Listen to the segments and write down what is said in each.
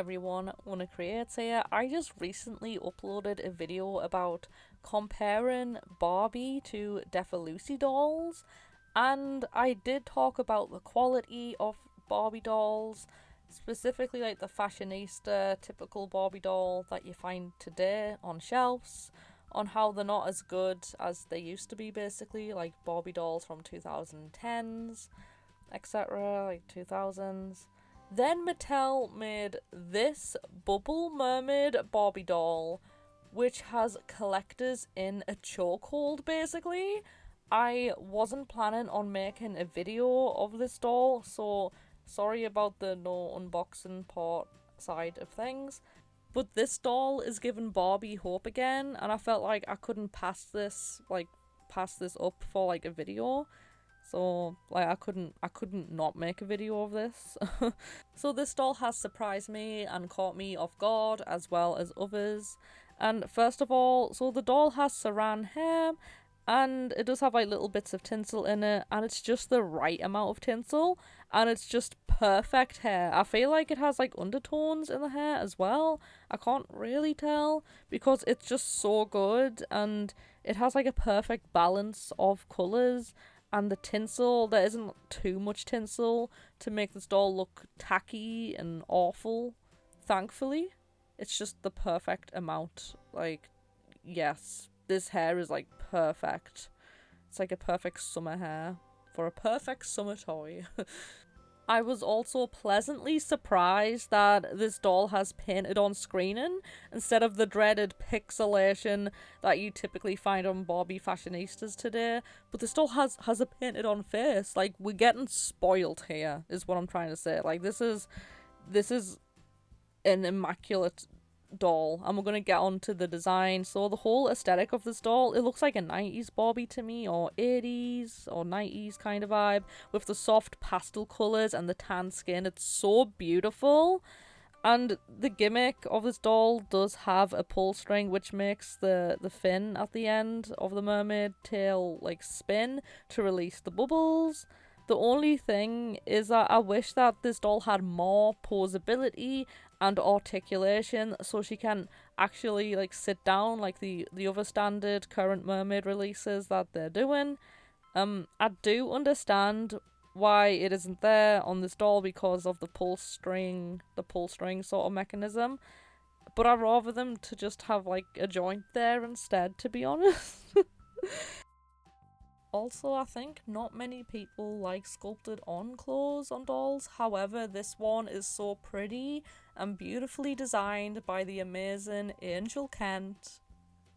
everyone, Wanna Creates here. I just recently uploaded a video about comparing Barbie to Lucy dolls, and I did talk about the quality of Barbie dolls, specifically like the fashionista typical Barbie doll that you find today on shelves, on how they're not as good as they used to be, basically, like Barbie dolls from 2010s, etc., like 2000s. Then Mattel made this Bubble Mermaid Barbie doll, which has collectors in a chokehold, basically. I wasn't planning on making a video of this doll, so sorry about the no unboxing part side of things. But this doll is giving Barbie hope again, and I felt like I couldn't pass this up for like a video. So like I couldn't not make a video of this. So this doll has surprised me and caught me off guard, as well as others. And first of all, so the doll has saran hair, and it does have like little bits of tinsel in it, and it's just the right amount of tinsel, and it's just perfect hair. I feel like it has like undertones in the hair as well. I can't really tell because it's just so good, and it has like a perfect balance of colours. And the tinsel, there isn't too much tinsel to make this doll look tacky and awful, thankfully. It's just the perfect amount. Like, yes, this hair is like perfect. It's like a perfect summer hair for a perfect summer toy. I was also pleasantly surprised that this doll has painted on screening instead of the dreaded pixelation that you typically find on Barbie fashionistas today. But this doll has a painted on face. Like, we're getting spoiled here, is what I'm trying to say. Like, this is an immaculate doll, and we're gonna get on to the design. So the whole aesthetic of this doll, it looks like a 90s Barbie to me, or 80s or 90s kind of vibe, with the soft pastel colours and the tan skin. It's so beautiful. And the gimmick of this doll does have a pull string, which makes the fin at the end of the mermaid tail like spin to release the bubbles. The only thing is that I wish that this doll had more posability and articulation, so she can actually like sit down like the other standard current mermaid releases that they're doing. I do understand why it isn't there on this doll because of the pull string sort of mechanism, but I'd rather them to just have like a joint there instead, to be honest. Also, I think not many people like sculpted on clothes on dolls. However, this one is so pretty and beautifully designed by the amazing Angel Kent.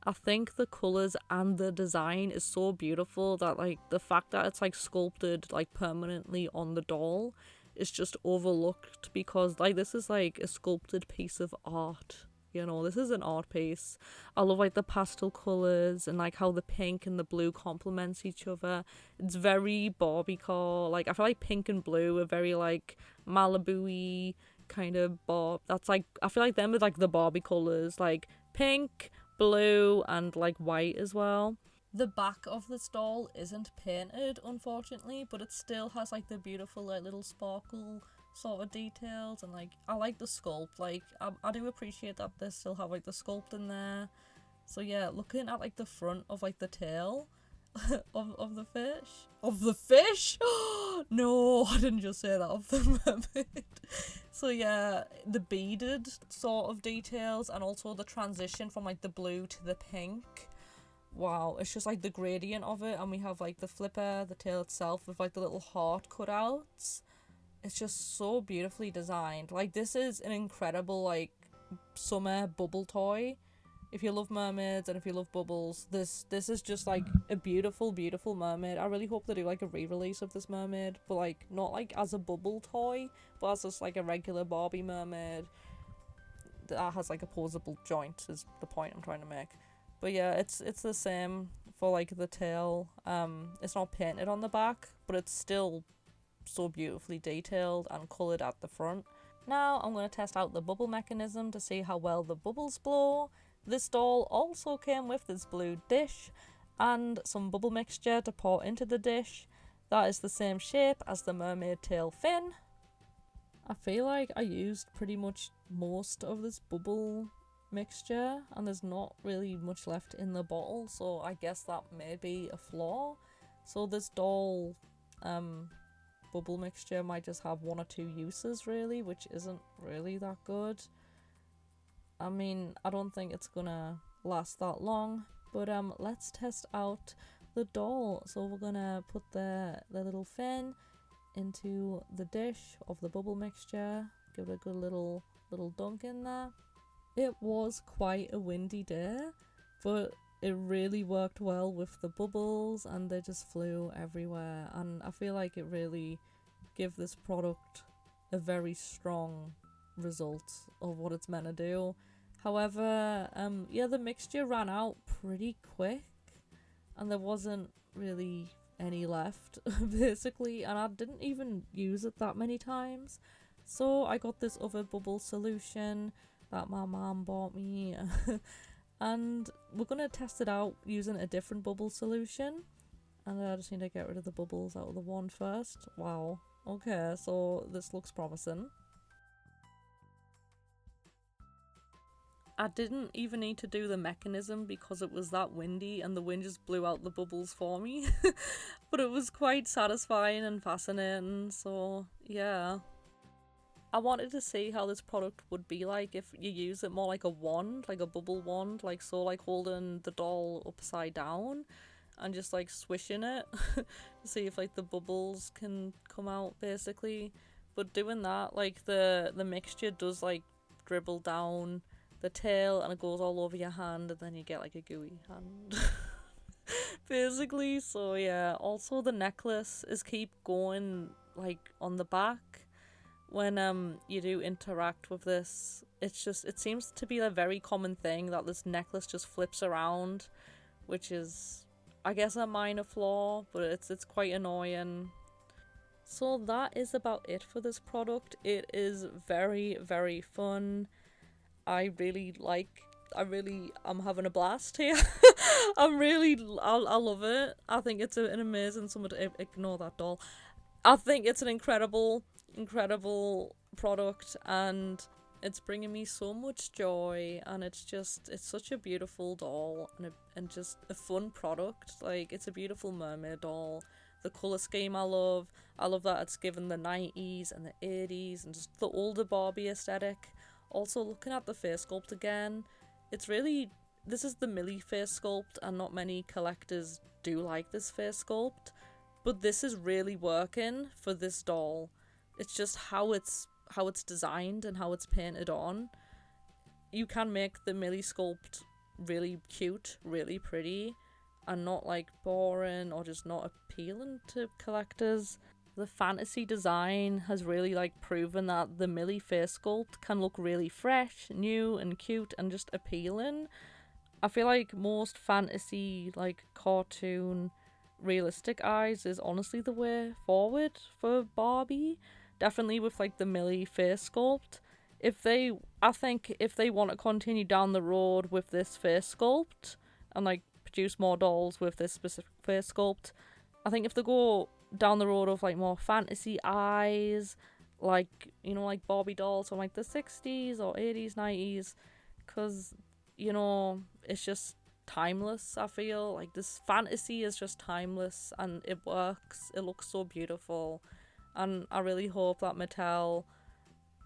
I think the colours and the design is so beautiful that like the fact that it's like sculpted like permanently on the doll is just overlooked, because like this is like a sculpted piece of art. You know, this is an art piece. I love like the pastel colours and like how the pink and the blue complements each other. It's very Barbie core. Like I feel like pink and blue are very like Malibu-y kind of Barb. That's like, I feel like them are like the Barbie colours, like pink, blue, and like white as well. The back of this doll isn't painted, unfortunately, but it still has like the beautiful like little sparkle sort of details, and like I like the sculpt. Like I do appreciate that they still have like the sculpt in there. So yeah, looking at like the front of like the tail of the fish no, I didn't just say that, of the mermaid. So yeah, the beaded sort of details, and also the transition from like the blue to the pink. Wow, it's just like the gradient of it. And we have like the flipper, the tail itself, with like the little heart cutouts. It's just so beautifully designed. Like, this is an incredible like summer bubble toy. If you love mermaids and if you love bubbles, this is just like a beautiful mermaid. I really hope they do like a re-release of this mermaid, but like not like as a bubble toy, but as just like a regular Barbie mermaid that has like a posable joint, is the point I'm trying to make. But yeah, it's the same for like the tail. It's not painted on the back, but it's still so beautifully detailed and coloured at the front. Now I'm going to test out the bubble mechanism to see how well the bubbles blow. This doll also came with this blue dish and some bubble mixture to pour into the dish. That is the same shape as the mermaid tail fin. I feel like I used pretty much most of this bubble mixture and there's not really much left in the bottle, so I guess that may be a flaw. So this doll bubble mixture might just have one or two uses really, which isn't really that good. I mean, I don't think it's gonna last that long, but let's test out the doll. So we're gonna put the little fin into the dish of the bubble mixture, give it a good little dunk in there. It was quite a windy day, but it really worked well with the bubbles and they just flew everywhere, and I feel like it really gave this product a very strong result of what it's meant to do. However, yeah, the mixture ran out pretty quick and there wasn't really any left basically, and I didn't even use it that many times. So I got this other bubble solution that my mom bought me and we're gonna test it out using a different bubble solution. And I just need to get rid of the bubbles out of the wand first. Wow, okay, so this looks promising. I didn't even need to do the mechanism because it was that windy and the wind just blew out the bubbles for me. But it was quite satisfying and fascinating, so yeah. I wanted to see how this product would be like if you use it more like a wand, like a bubble wand, like so, like holding the doll upside down and just like swishing it to see if like the bubbles can come out basically. But doing that, like the mixture does like dribble down the tail and it goes all over your hand and then you get like a gooey hand basically. So yeah, also the necklace is keep going like on the back when you do interact with this. It's just, it seems to be a very common thing that this necklace just flips around, which is I guess a minor flaw, but it's quite annoying. So that is about it for this product. It is very, very fun. I'm having a blast here. I love it. I think it's an amazing, ignore that doll. I think it's an incredible product and it's bringing me so much joy, and it's such a beautiful doll and just a fun product. Like, it's a beautiful mermaid doll. The colour scheme I love that it's given the 90s and the 80s and just the older Barbie aesthetic. Also, looking at the face sculpt again, this is the Millie face sculpt and not many collectors do like this face sculpt, but this is really working for this doll. It's just how it's designed and how it's painted on. You can make the Millie sculpt really cute, really pretty, and not like boring or just not appealing to collectors. The fantasy design has really like proven that the Millie face sculpt can look really fresh, new and cute and just appealing. I feel like most fantasy like cartoon realistic eyes is honestly the way forward for Barbie. Definitely with like the Millie face sculpt. I think if they want to continue down the road with this face sculpt and like produce more dolls with this specific face sculpt, I think if they go down the road of like more fantasy eyes, like, you know, like Barbie dolls from like the 60s or 80s, 90s, because, you know, it's just timeless. I feel like this fantasy is just timeless and it works. It looks so beautiful, and I really hope that Mattel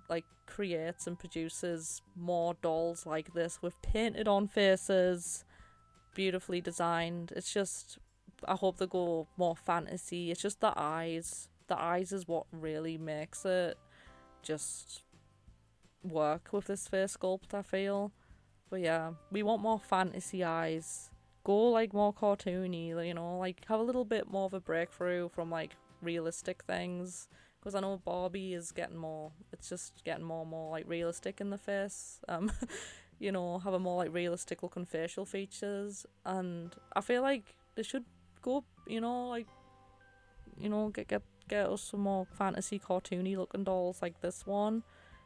like creates and produces more dolls like this with painted on faces, beautifully designed. It's just, I hope they go more fantasy. It's just the eyes is what really makes it just work with this face sculpt, I feel. But yeah, we want more fantasy eyes. Go like more cartoony, you know, like have a little bit more of a breakthrough from like realistic things. Because I know Barbie is getting more, it's just getting more and more like realistic in the face. You know, have a more like realistic looking facial features. And I feel like they should go, you know, like, you know, get us some more fantasy cartoony looking dolls like this one.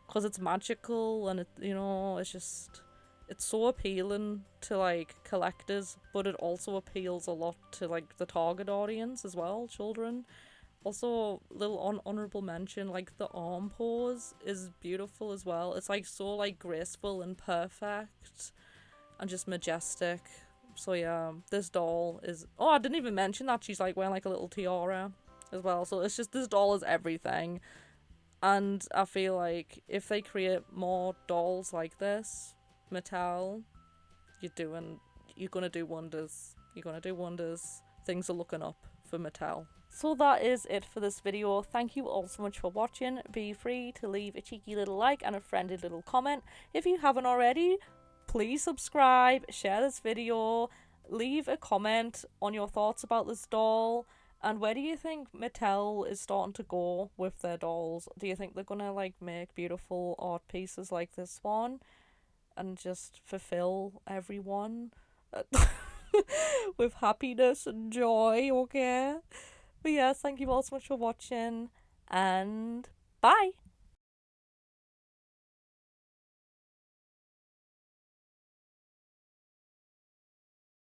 Because it's magical and it, you know, it's so appealing to like collectors, but it also appeals a lot to like the target audience as well, children. Also, little honorable mention, like the arm pose is beautiful as well. It's like so like graceful and perfect and just majestic. So yeah, this doll is. Oh, I didn't even mention that she's like wearing like a little tiara as well. So it's just this doll is everything, and I feel like if they create more dolls like this, Mattel, you're gonna do wonders. You're gonna do wonders. Things are looking up for Mattel. So that is it for this video. Thank you all so much for watching. Be free to leave a cheeky little like and a friendly little comment. If you haven't already, please subscribe, share this video, leave a comment on your thoughts about this doll, and where do you think Mattel is starting to go with their dolls? Do you think they're gonna like make beautiful art pieces like this one and just fulfill everyone with happiness and joy, okay? But yes, thank you all so much for watching, and bye!